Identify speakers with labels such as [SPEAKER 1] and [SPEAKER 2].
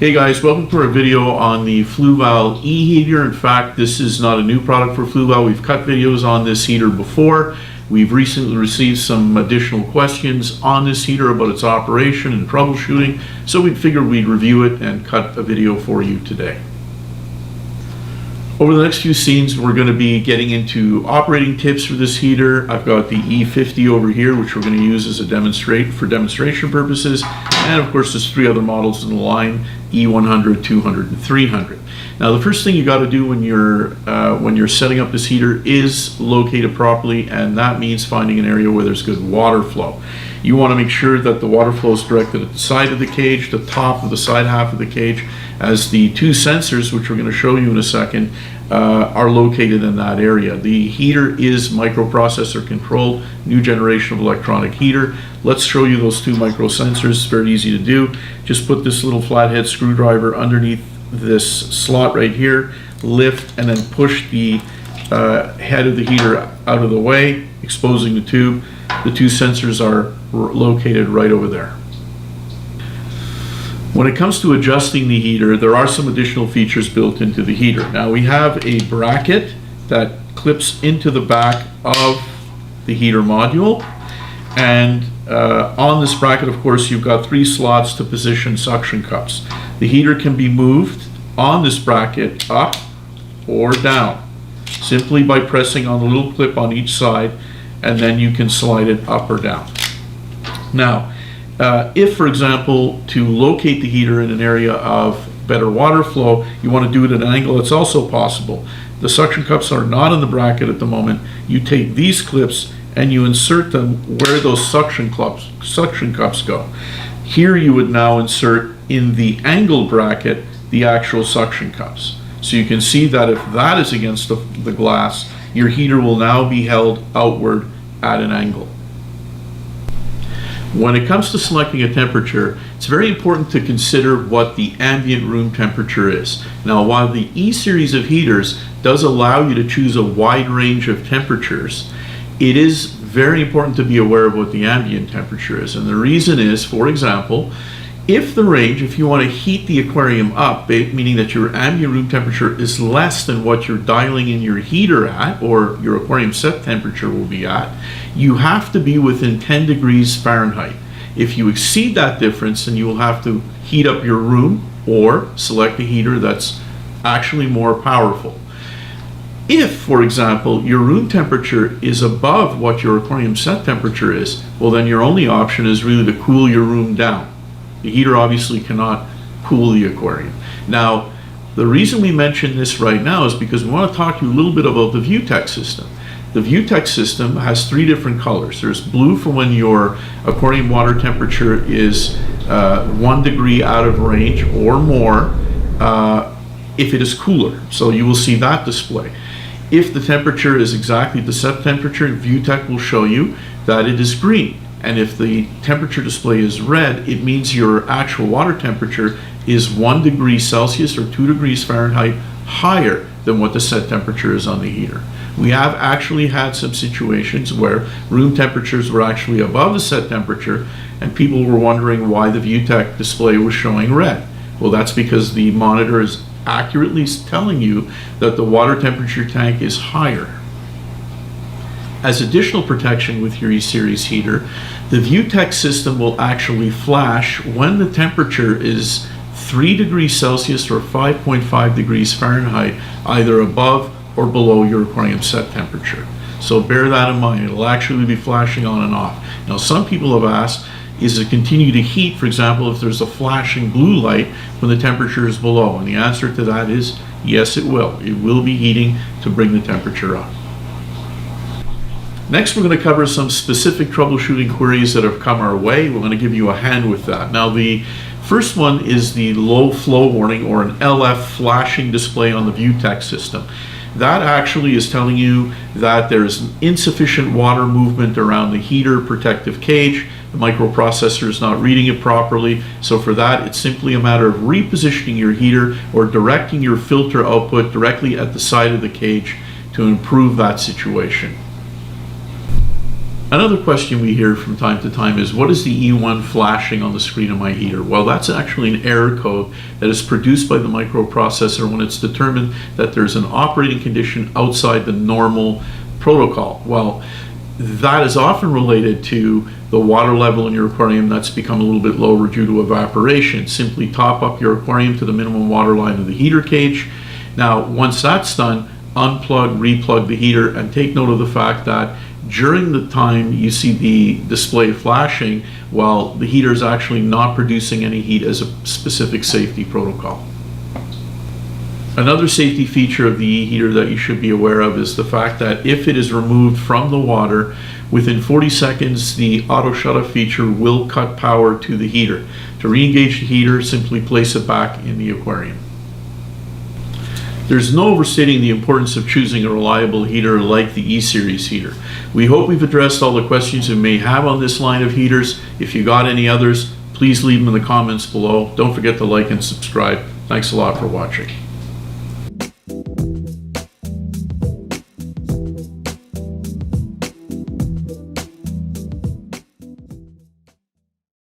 [SPEAKER 1] Hey guys, welcome to our video on the Fluval e-heater. In fact, this is not a new product for Fluval. We've cut videos on this heater before. We've recently received some additional questions on this heater about its operation and troubleshooting, so we figured we'd review it and cut a video for you today. Over the next few scenes, we're going to be getting into operating tips for this heater. I've got the E50 over here, which we're going to use as a demonstration purposes. And of course, there's three other models in the line, E100, 200, and 300. Now, the first thing you got to do when you're setting up this heater is locate it properly, and that means finding an area where there's good water flow. You want to make sure that the water flow is directed at the side of the cage, the top of the side half of the cage, as the two sensors, which we're going to show you in a second, are located in that area. The heater is microprocessor controlled, new generation of electronic heater. Let's show you those two micro sensors. It's very easy to do. Just put this little flathead screwdriver underneath this slot right here, lift, and then push the head of the heater out of the way, exposing the tube. The two sensors are located right over there. When it comes to adjusting the heater, there are some additional features built into the heater. Now, we have a bracket that clips into the back of the heater module, and on this bracket, of course, you've got three slots to position suction cups. The heater can be moved on this bracket up or down simply by pressing on the little clip on each side, and then you can slide it up or down. Now, if, for example, to locate the heater in an area of better water flow, you want to do it at an angle, it's also possible. The suction cups are not in the bracket at the moment. You take these clips and you insert them where those suction cups go. Here you would now insert in the angle bracket the actual suction cups. So you can see that if that is against the glass, your heater will now be held outward at an angle. When it comes to selecting a temperature, it's very important to consider what the ambient room temperature is. Now, while the E-series of heaters does allow you to choose a wide range of temperatures, it is very important to be aware of what the ambient temperature is. And the reason is, for example, if you want to heat the aquarium up, meaning that your ambient room temperature is less than what you're dialing in your heater at, or your aquarium set temperature will be at, you have to be within 10 degrees Fahrenheit. If you exceed that difference, then you will have to heat up your room or select a heater that's actually more powerful. If, for example, your room temperature is above what your aquarium set temperature is, well, then your only option is really to cool your room down. The heater obviously cannot cool the aquarium. Now, the reason we mention this right now is because we want to talk to you a little bit about the ViewTech system. The ViewTech system has three different colors. There's blue for when your aquarium water temperature is 1 degree out of range or more if it is cooler. So you will see that display. If the temperature is exactly the set temperature, ViewTech will show you that it is green. And if the temperature display is red, it means your actual water temperature is 1 degree Celsius or 2 degrees Fahrenheit higher than what the set temperature is on the heater. We have actually had some situations where room temperatures were actually above the set temperature, and people were wondering why the ViewTech display was showing red. Well, that's because the monitor is accurately telling you that the water temperature tank is higher. As additional protection with your E-series heater, the ViewTech system will actually flash when the temperature is 3 degrees Celsius or 5.5 degrees Fahrenheit, either above or below your aquarium set temperature. So bear that in mind. It'll actually be flashing on and off. Now, some people have asked, is it continue to heat, for example, if there's a flashing blue light when the temperature is below? And the answer to that is yes, it will. It will be heating to bring the temperature up. Next, we're going to cover some specific troubleshooting queries that have come our way. We're going to give you a hand with that. Now, the first one is the low flow warning, or an LF flashing display on the ViewTech system. That actually is telling you that there's insufficient water movement around the heater protective cage. The microprocessor is not reading it properly. So for that, it's simply a matter of repositioning your heater or directing your filter output directly at the side of the cage to improve that situation. Another question we hear from time to time is, what is the E1 flashing on the screen of my heater? Well, that's actually an error code that is produced by the microprocessor when it's determined that there's an operating condition outside the normal protocol. Well, that is often related to the water level in your aquarium that's become a little bit lower due to evaporation. Simply top up your aquarium to the minimum water line of the heater cage. Now, once that's done, unplug, replug the heater, and take note of the fact that during the time you see the display flashing, well, the heater is actually not producing any heat as a specific safety protocol. Another safety feature of the e-heater that you should be aware of is the fact that if it is removed from the water, within 40 seconds the auto shut-off feature will cut power to the heater. To re-engage the heater, simply place it back in the aquarium. There's no overstating the importance of choosing a reliable heater like the E-Series heater. We hope we've addressed all the questions you may have on this line of heaters. If you got any others, please leave them in the comments below. Don't forget to like and subscribe. Thanks a lot for watching.